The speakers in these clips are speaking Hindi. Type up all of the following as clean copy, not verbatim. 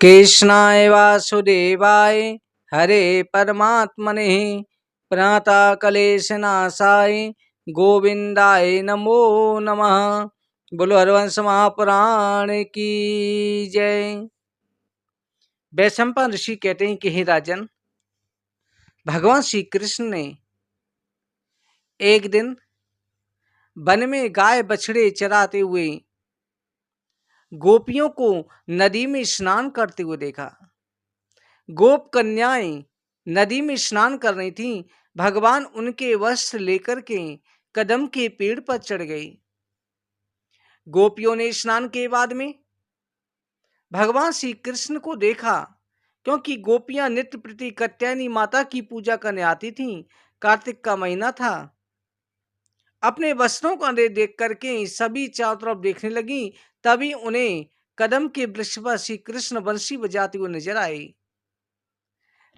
कृष्णाय वासुदेवाय हरे परमात्मने प्रणतक्लेशनाशाय गोविंदाय नमो नमः। बोलो हरवंश महापुराण की जय। वैशंपायन ऋषि कहते हैं कि हे राजन, भगवान श्री कृष्ण ने एक दिन वन में गाय बछड़े चराते हुए गोपियों को नदी में स्नान करते हुए देखा। गोप कन्याएं नदी में स्नान कर रही थीं। भगवान उनके वस्त्र लेकर के कदम के पेड़ पर चढ़ गई। गोपियों ने स्नान के बाद में भगवान श्री कृष्ण को देखा, क्योंकि गोपियां नित्य प्रति कात्यायनी माता की पूजा करने आती थीं। कार्तिक का महीना था। अपने वस्त्रों को देख करके सभी चारों तरफ देखने लगी। तभी उन्हें कदम के वृक्ष पर श्री कृष्ण बंसी बजाते हुए नजर आए।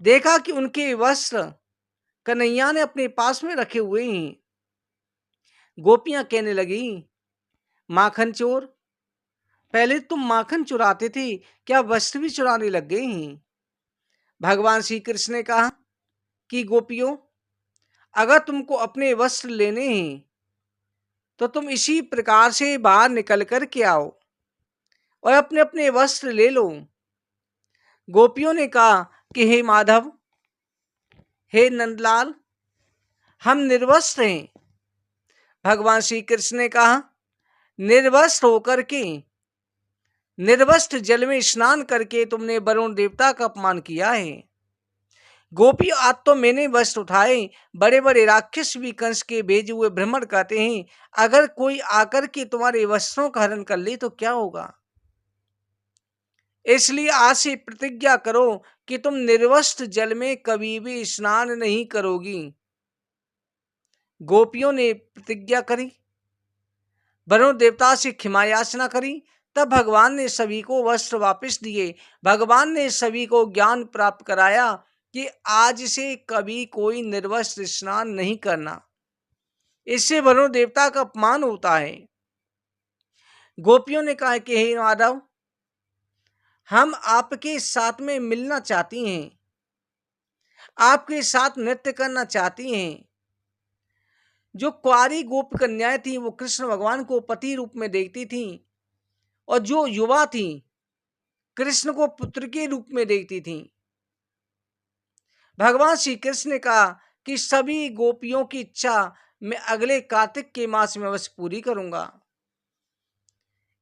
देखा कि उनके वस्त्र कन्हैया ने अपने पास में रखे हुए हैं। गोपियां कहने लगी, माखन चोर, पहले तुम माखन चुराते थे, क्या वस्त्र भी चुराने लग गए हैं? भगवान श्री कृष्ण ने कहा कि गोपियों, अगर तुमको अपने वस्त्र लेने हैं तो तुम इसी प्रकार से बाहर निकल कर के आओ और अपने अपने वस्त्र ले लो। गोपियों ने कहा कि हे माधव, हे नंदलाल, हम निर्वस्त्र हैं। भगवान श्री कृष्ण ने कहा, निर्वस्त्र होकर के, निर्वस्त्र जल में स्नान करके तुमने वरुण देवता का अपमान किया है। गोपी, आज तो मैंने वस्त्र उठाए। बड़े बड़े राक्षस भी कंस के भेजे हुए भ्रमण करते हैं। अगर कोई आकर के तुम्हारे वस्त्रों का हरण कर ले तो क्या होगा? इसलिए आज से प्रतिज्ञा करो कि तुम निर्वस्त्र जल में कभी भी स्नान नहीं करोगी। गोपियों ने प्रतिज्ञा करी, वरुण देवता से क्षमा याचना करी। तब भगवान ने सभी को वस्त्र वापस दिए। भगवान ने सभी को ज्ञान प्राप्त कराया कि आज से कभी कोई निर्वस्त्र स्नान नहीं करना, इससे वरुण देवता का अपमान होता है। गोपियों ने कहा कि हे माधव, हम आपके साथ में मिलना चाहती हैं, आपके साथ नृत्य करना चाहती हैं। जो कुंवारी गोप कन्याएं थी वो कृष्ण भगवान को पति रूप में देखती थी, और जो युवा थी कृष्ण को पुत्र के रूप में देखती थी। भगवान श्री कृष्ण ने कहा कि सभी गोपियों की इच्छा मैं अगले कार्तिक के मास में अवश्य पूरी करूंगा।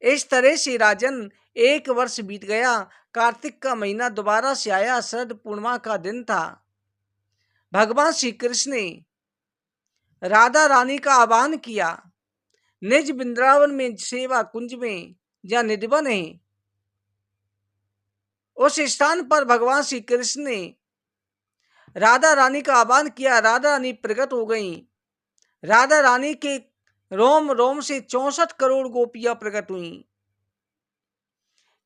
इस तरह से राजन, एक वर्ष बीत गया। कार्तिक का महीना दोबारा से आया। शरद पूर्णिमा का दिन था। भगवान श्री कृष्ण ने राधा रानी का आह्वान किया। निज वृंदावन में सेवा कुंज में जहां निधिवन है, उस स्थान पर भगवान श्री कृष्ण ने राधा रानी का आह्वान किया। राधा रानी प्रकट हो गई। राधा रानी के रोम रोम से 64 करोड़ गोपियां प्रकट हुई।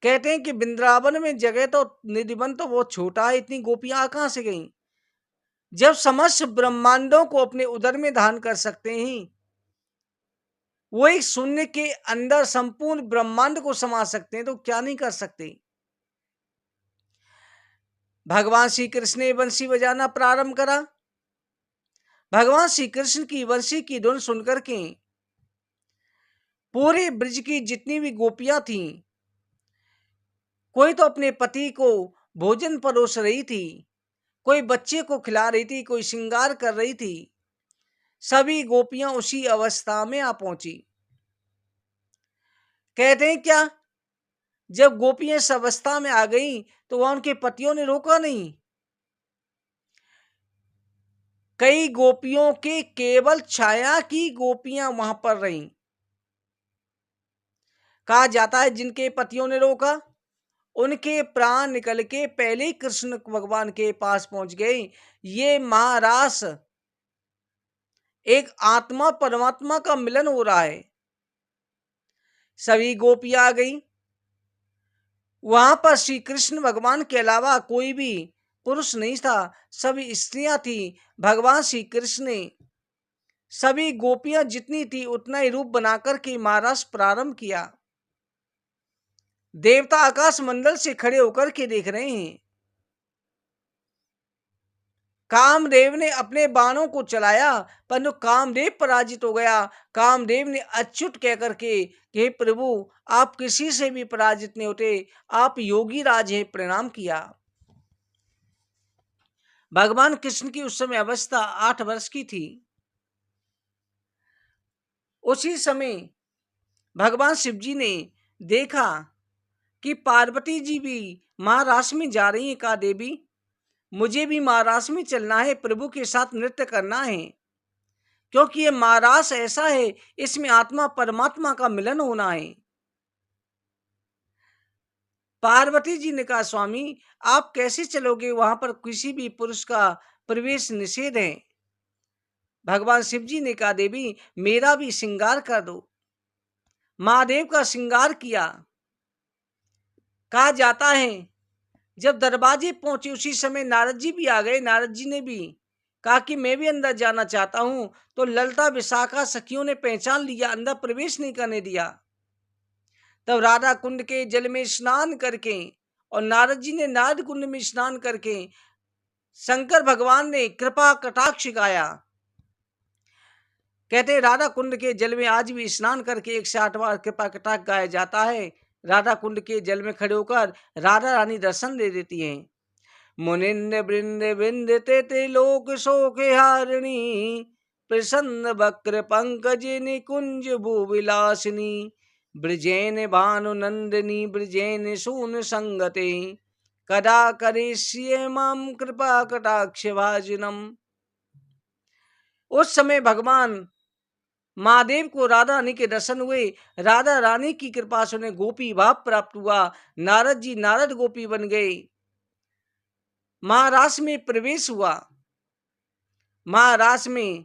कहते हैं कि वृंदावन में जगह तो निधिवन तो बहुत छोटा है, इतनी गोपियां कहां से गईं? जब समस्त ब्रह्मांडों को अपने उदर में धारण कर सकते हैं, वो एक शून्य के अंदर संपूर्ण ब्रह्मांड को समा सकते हैं, तो क्या नहीं कर सकते? भगवान श्री कृष्ण ने बंसी बजाना प्रारंभ करा। भगवान श्री कृष्ण की बंसी की धुन सुनकर के पूरे ब्रज की जितनी भी गोपियां थीं, कोई तो अपने पति को भोजन परोस रही थी, कोई बच्चे को खिला रही थी, कोई श्रृंगार कर रही थी। सभी गोपियां उसी अवस्था में आ पहुंची। कहते हैं क्या, जब गोपियां इस अवस्था में आ गईं तो वहां उनके पतियों ने रोका नहीं। कई गोपियों के केवल छाया की गोपियां वहां पर रहीं। कहा जाता है जिनके पतियों ने रोका, उनके प्राण निकल के पहले ही कृष्ण भगवान के पास पहुंच गए। ये महारास, एक आत्मा परमात्मा का मिलन हो रहा है। सभी गोपियां आ गई। वहां पर श्री कृष्ण भगवान के अलावा कोई भी पुरुष नहीं था, सभी स्त्रियां थी। भगवान श्री कृष्ण ने सभी गोपियां जितनी थी उतना ही रूप बनाकर के महारास प्रारंभ किया। देवता आकाश मंडल से खड़े होकर के देख रहे हैं। कामदेव ने अपने बाणों को चलाया, परंतु कामदेव पराजित हो गया। कामदेव ने अच्युत कह करके, हे प्रभु, आप किसी से भी पराजित नहीं होते, आप योगी राज हैं, प्रणाम किया। भगवान कृष्ण की उस समय अवस्था 8 वर्ष की थी। उसी समय भगवान शिव जी ने देखा कि पार्वती जी भी महारास में जा रही है। कहा, देवी, मुझे भी महारास में चलना है, प्रभु के साथ नृत्य करना है, क्योंकि ये महारास ऐसा है, इसमें आत्मा परमात्मा का मिलन होना है। पार्वती जी ने कहा, स्वामी, आप कैसे चलोगे, वहां पर किसी भी पुरुष का प्रवेश निषेध है। भगवान शिव जी ने कहा, देवी, मेरा भी श्रृंगार कर दो। महादेव का श्रृंगार किया। कहा जाता है, जब दरवाजे पहुंचे उसी समय नारद जी भी आ गए। नारद जी ने भी कहा कि मैं भी अंदर जाना चाहता हूं। तो ललता विशाखा सखियों ने पहचान लिया, अंदर प्रवेश नहीं करने दिया। तब राधा कुंड के जल में स्नान करके और नारद जी ने नारद कुंड में स्नान करके शंकर भगवान ने कृपा कटाक्ष गाया। कहते राधा कुंड के जल में आज भी स्नान करके 108 बार कृपा कटाक्ष गाया जाता है। राधा कुंड के जल में खड़े होकर राधा रानी दर्शन दे देती हैं। मुनिंद बृंद बिंदते ते लोक शोक हारिणी, प्रसन्न वक्र पंकज निकुंज भूविलासिनी, ब्रजेन भानु नंदिनी ब्रजेन सून संगते, कदा करिष्ये माम कृपा कटाक्ष भाजनम। उस समय भगवान महादेव को राधा रानी के दर्शन हुए। राधा रानी की कृपा से उन्हें गोपी भाव प्राप्त हुआ। नारद जी नारद गोपी बन गए। महारास में प्रवेश हुआ। महारास में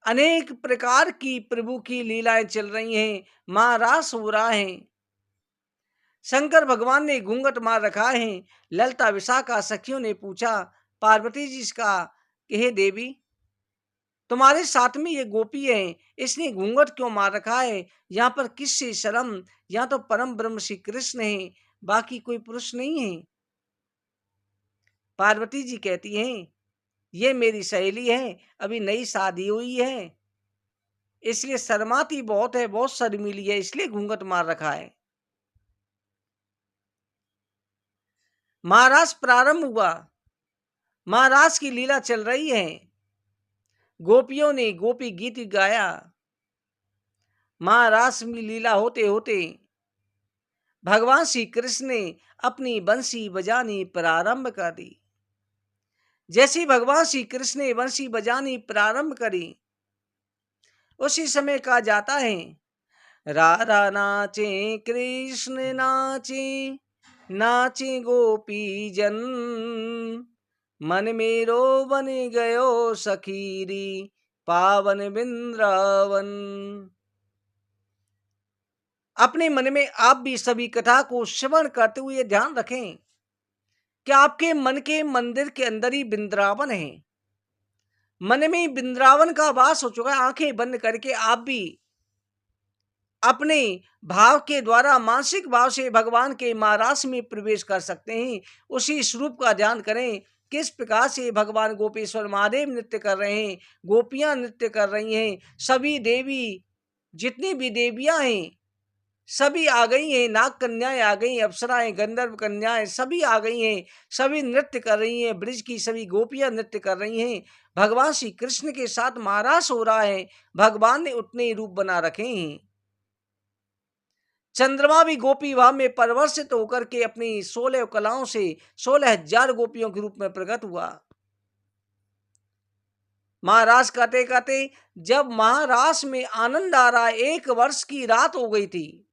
अनेक प्रकार की प्रभु की लीलाएं चल रही हैं। महारास हो रहा है। शंकर भगवान ने घूंघट मार रखा है। ललता विशाखा सखियों ने पूछा, पार्वती जी का, कि हे देवी, तुम्हारे साथ में ये गोपी है, इसने घूंघट क्यों मार रखा है? यहाँ पर किससे शर्म? यहाँ तो परम ब्रह्म श्री कृष्ण है, बाकी कोई पुरुष नहीं है। पार्वती जी कहती हैं, ये मेरी सहेली है, अभी नई शादी हुई है, इसलिए शर्माती बहुत है, बहुत शर्मीली है, इसलिए घूंघट मार रखा है। महाराज प्रारंभ हुआ। महाराज की लीला चल रही है। गोपियों ने गोपी गीत गाया। महाराज में लीला होते होते भगवान श्री कृष्ण ने अपनी बंसी बजानी प्रारंभ कर दी। जैसे भगवान श्री कृष्ण ने बंसी बजानी प्रारंभ करी, उसी समय कहा जाता है, राधा नाचे कृष्ण नाचे, नाचे गोपी जन, मन मेरो बन गयो सखीरी पावन वृंदावन। अपने मन में आप भी सभी कथा को श्रवण करते हुए ध्यान रखें कि आपके मन के मंदिर के अंदर ही वृंदावन है। मन में वृंदावन का वास हो चुका है। आंखें बंद करके आप भी अपने भाव के द्वारा मानसिक भाव से भगवान के महारास में प्रवेश कर सकते हैं। उसी स्वरूप का ध्यान करें। किस प्रकार से भगवान गोपेश्वर महादेव नृत्य कर रहे हैं, गोपियां नृत्य कर रही हैं, सभी देवी, जितनी भी देवियां हैं सभी आ गई हैं, नाग कन्याएं आ गई, अप्सराएं, गंधर्व कन्याएं सभी आ गई हैं, सभी नृत्य कर रही हैं। ब्रिज की सभी गोपियां नृत्य कर रही हैं। भगवान श्री कृष्ण के साथ महारास हो रहा है। भगवान ने उतने ही रूप बना रखे हैं। चंद्रमा भी गोपी भाव में परिवर्तित होकर के अपनी 16 कलाओं से 16,000 गोपियों के रूप में प्रकट हुआ। महारास कहते कहते जब महारास में आनंद आ रहा, 1 वर्ष की रात हो गई थी,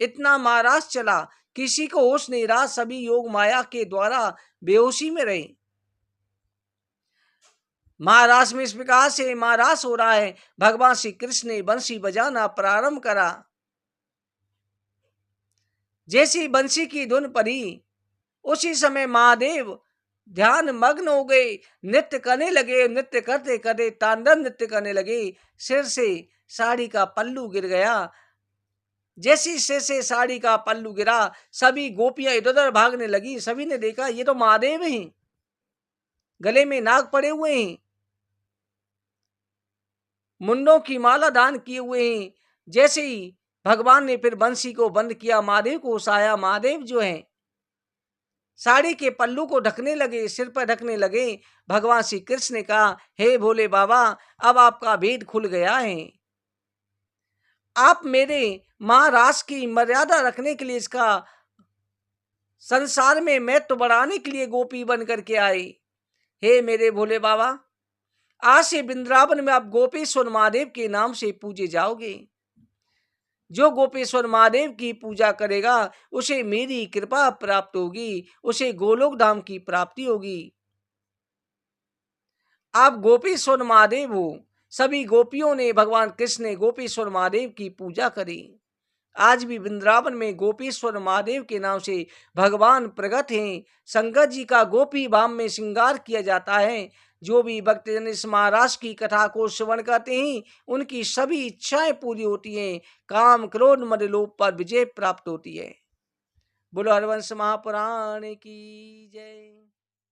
इतना महारास चला, किसी को होश नहीं रहा, सभी योग माया के द्वारा बेहोशी में रहे। महारास में इस प्रकार से महारास हो रहा है। भगवान श्री कृष्ण ने बंसी बजाना प्रारंभ करा। जैसी बंसी की धुन पड़ी, उसी समय महादेव ध्यान मग्न हो गए, नृत्य करने लगे। नृत्य करते करते तांडव नृत्य करने लगे। सिर से साड़ी का पल्लू गिर गया। जैसी से साड़ी का पल्लू गिरा, सभी गोपियां इधर उधर भागने लगी। सभी ने देखा ये तो महादेव हैं, गले में नाग पड़े हुए हैं, मुंडों की माला दान किए हुए हैं। जैसे ही भगवान ने फिर बंसी को बंद किया, महादेव को उसाया, महादेव जो है साड़ी के पल्लू को ढकने लगे, सिर पर ढकने लगे। भगवान श्री कृष्ण ने कहा, हे भोले बाबा, अब आपका भेद खुल गया है। आप मेरे महाराज की मर्यादा रखने के लिए, इसका संसार में महत्व बढ़ाने के लिए गोपी बन करके आए। हे मेरे भोले बाबा, आज से वृंदावन में आप गोपेश्वर महादेव के नाम से पूजे जाओगे। जो गोपेश्वर महादेव की पूजा करेगा उसे मेरी कृपा प्राप्त होगी, उसे गोलोक धाम की प्राप्ति होगी। आप गोपेश्वर महादेव हो। सभी गोपियों ने, भगवान कृष्ण ने गोपेश्वर महादेव की पूजा करी। आज भी वृंदावन में गोपेश्वर महादेव के नाम से भगवान प्रकट हैं। शंकर जी का गोपी भाव में श्रृंगार किया जाता है। जो भी भक्तजन इस महाराज की कथा को श्रवण करते हैं, उनकी सभी इच्छाएं पूरी होती हैं, काम क्रोध मद लोभ पर विजय प्राप्त होती है। बोलो हरवंश महापुराण की जय।